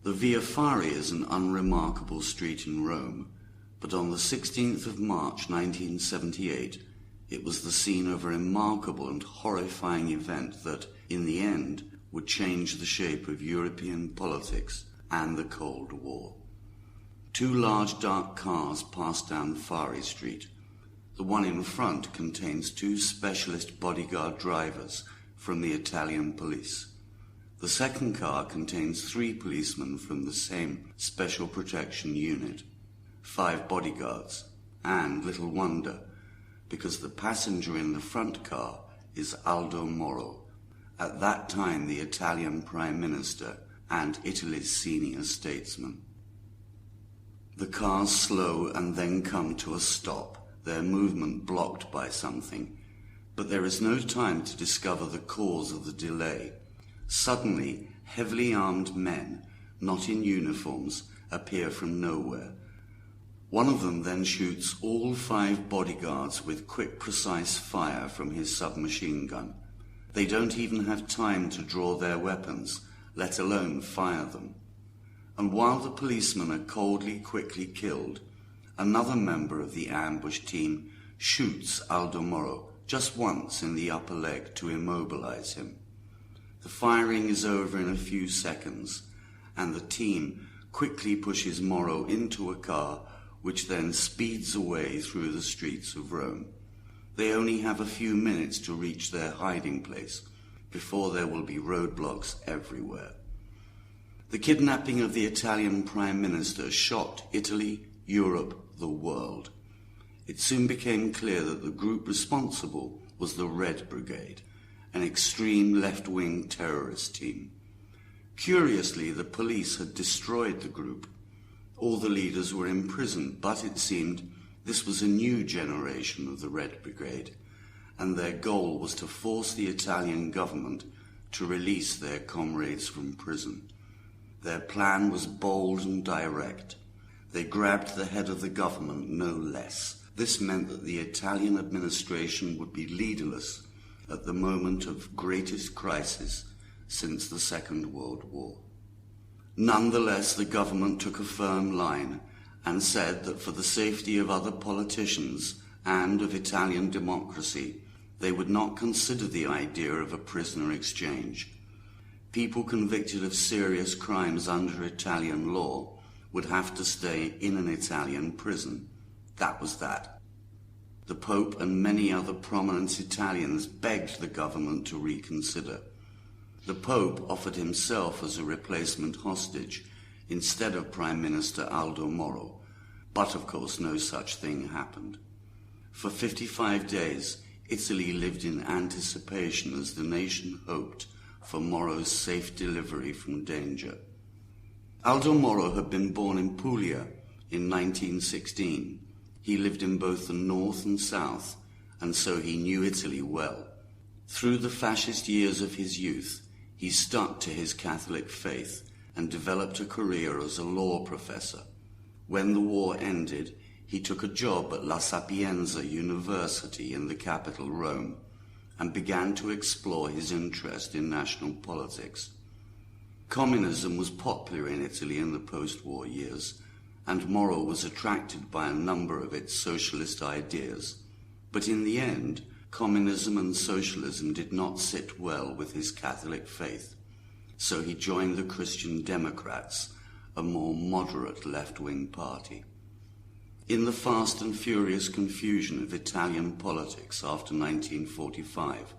The Via Fari is an unremarkable street in Rome, but on the 16th of March 1978, it was the scene of a remarkable and horrifying event that, in the end, would change the shape of European politics and the Cold War. Two large dark cars passed down Fari Street. The one in front contains two specialist bodyguard drivers from the Italian police. The second car contains 3 policemen from the same special protection unit, 5 bodyguards, and little wonder, because the passenger in the front car is Aldo Moro, at that time the Italian Prime Minister and Italy's senior statesman. The cars slow and then come to a stop, their movement blocked by something, but there is no time to discover the cause of the delay. Suddenly, heavily armed men, not in uniforms, appear from nowhere. One of them then shoots all 5 bodyguards with quick, precise fire from his submachine gun. They don't even have time to draw their weapons, let alone fire them. And while the policemen are quickly killed, another member of the ambush team shoots Aldo Moro just once in the upper leg to immobilize him. The firing is over in a few seconds, and the team quickly pushes Moro into a car which then speeds away through the streets of Rome. They only have a few minutes to reach their hiding place before there will be roadblocks everywhere. The kidnapping of the Italian Prime Minister shocked Italy, Europe, the world. It soon became clear that the group responsible was the Red Brigade, an extreme left-wing terrorist team. Curiously, the police had destroyed the group. All the leaders were imprisoned, but it seemed this was a new generation of the Red Brigade, and their goal was to force the Italian government to release their comrades from prison. Their plan was bold and direct. They grabbed the head of the government, no less. This meant that the Italian administration would be leaderless at the moment of greatest crisis since the Second World War. Nonetheless, the government took a firm line and said that for the safety of other politicians and of Italian democracy, they would not consider the idea of a prisoner exchange. People convicted of serious crimes under Italian law would have to stay in an Italian prison. That was that. The Pope and many other prominent Italians begged the government to reconsider. The Pope offered himself as a replacement hostage instead of Prime Minister Aldo Moro, but of course no such thing happened. For 55 days, Italy lived in anticipation as the nation hoped for Moro's safe delivery from danger. Aldo Moro had been born in Puglia in 1916. He lived in both the north and south, and so he knew Italy well. Through the fascist years of his youth, he stuck to his Catholic faith and developed a career as a law professor. When the war ended, he took a job at La Sapienza University in the capital, Rome, and began to explore his interest in national politics. Communism was popular in Italy in the post-war years, and Moro was attracted by a number of its socialist ideas. But in the end, communism and socialism did not sit well with his Catholic faith, so he joined the Christian Democrats, a more moderate left-wing party. In the fast and furious confusion of Italian politics after 1945,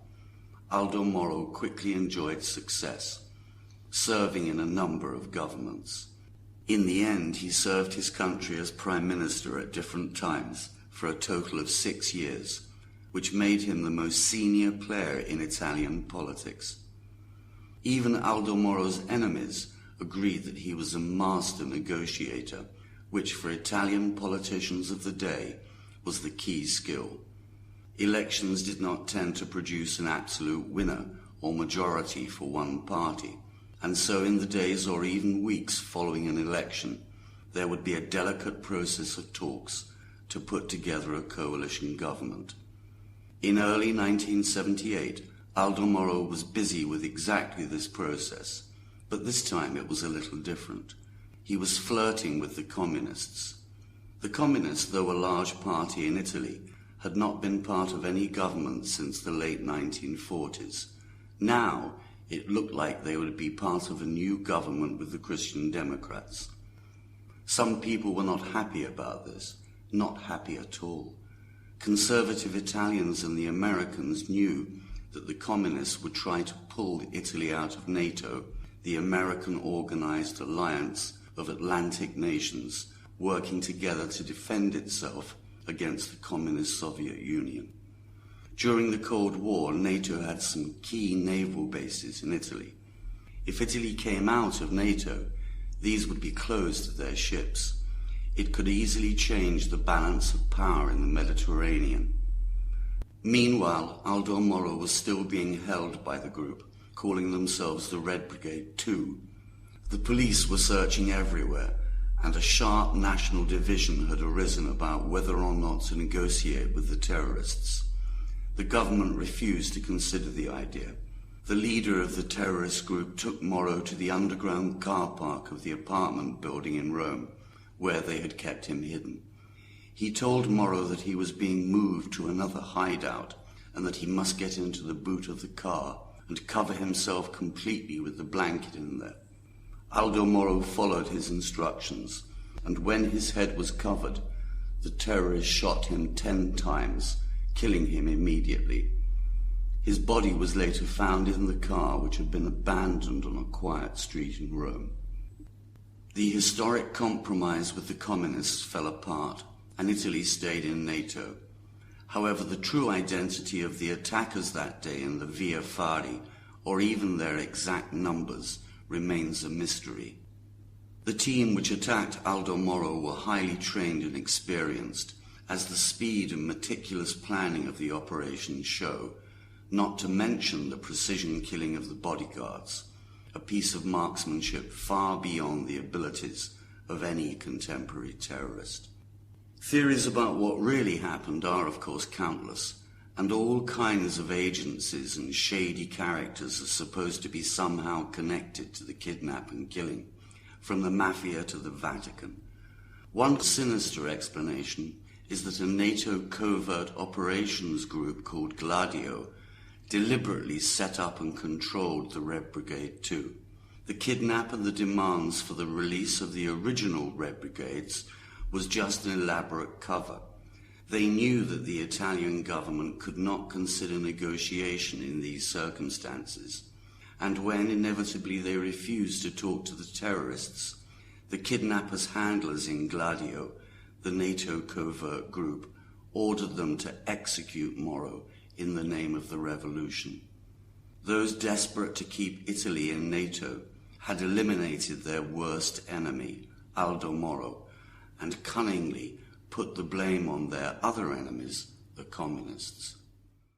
Aldo Moro quickly enjoyed success, serving in a number of governments. In the end, he served his country as Prime Minister at different times for a total of 6 years, which made him the most senior player in Italian politics. Even Aldo Moro's enemies agreed that he was a master negotiator, which for Italian politicians of the day was the key skill. Elections did not tend to produce an absolute winner or majority for one party, and so in the days or even weeks following an election, there would be a delicate process of talks to put together a coalition government. In early 1978, Aldo Moro was busy with exactly this process. But this time it was a little different. He was flirting with the communists. The communists, though a large party in Italy, had not been part of any government since the late 1940s. Now it looked like they would be part of a new government with the Christian Democrats. Some people were not happy about this, not happy at all. Conservative Italians and the Americans knew that the communists would try to pull Italy out of NATO, the American organized alliance of Atlantic nations working together to defend itself against the communist Soviet Union. During the Cold War, NATO had some key naval bases in Italy. If Italy came out of NATO, these would be closed to their ships. It could easily change the balance of power in the Mediterranean. Meanwhile, Aldo Moro was still being held by the group, calling themselves the Red Brigade II. The police were searching everywhere, and a sharp national division had arisen about whether or not to negotiate with the terrorists. The government refused to consider the idea. The leader of the terrorist group took Moro to the underground car park of the apartment building in Rome, where they had kept him hidden. He told Moro that he was being moved to another hideout and that he must get into the boot of the car and cover himself completely with the blanket in there. Aldo Moro followed his instructions, and when his head was covered, the terrorists shot him 10 times, killing him immediately. His body was later found in the car, which had been abandoned on a quiet street in Rome. The historic compromise with the communists fell apart, and Italy stayed in NATO. However, the true identity of the attackers that day in the Via Fari, or even their exact numbers, remains a mystery. The team which attacked Aldo Moro were highly trained and experienced, as the speed and meticulous planning of the operation show, not to mention the precision killing of the bodyguards, a piece of marksmanship far beyond the abilities of any contemporary terrorist. Theories about what really happened are, of course, countless, and all kinds of agencies and shady characters are supposed to be somehow connected to the kidnap and killing, from the mafia to the Vatican. One sinister explanation is that a NATO covert operations group called Gladio deliberately set up and controlled the Red Brigade II. The kidnap and the demands for the release of the original Red Brigades was just an elaborate cover. They knew that the Italian government could not consider negotiation in these circumstances, and when inevitably they refused to talk to the terrorists, the kidnappers' handlers in Gladio, the NATO covert group, ordered them to execute Moro in the name of the revolution. Those desperate to keep Italy in NATO had eliminated their worst enemy, Aldo Moro, and cunningly put the blame on their other enemies, the communists.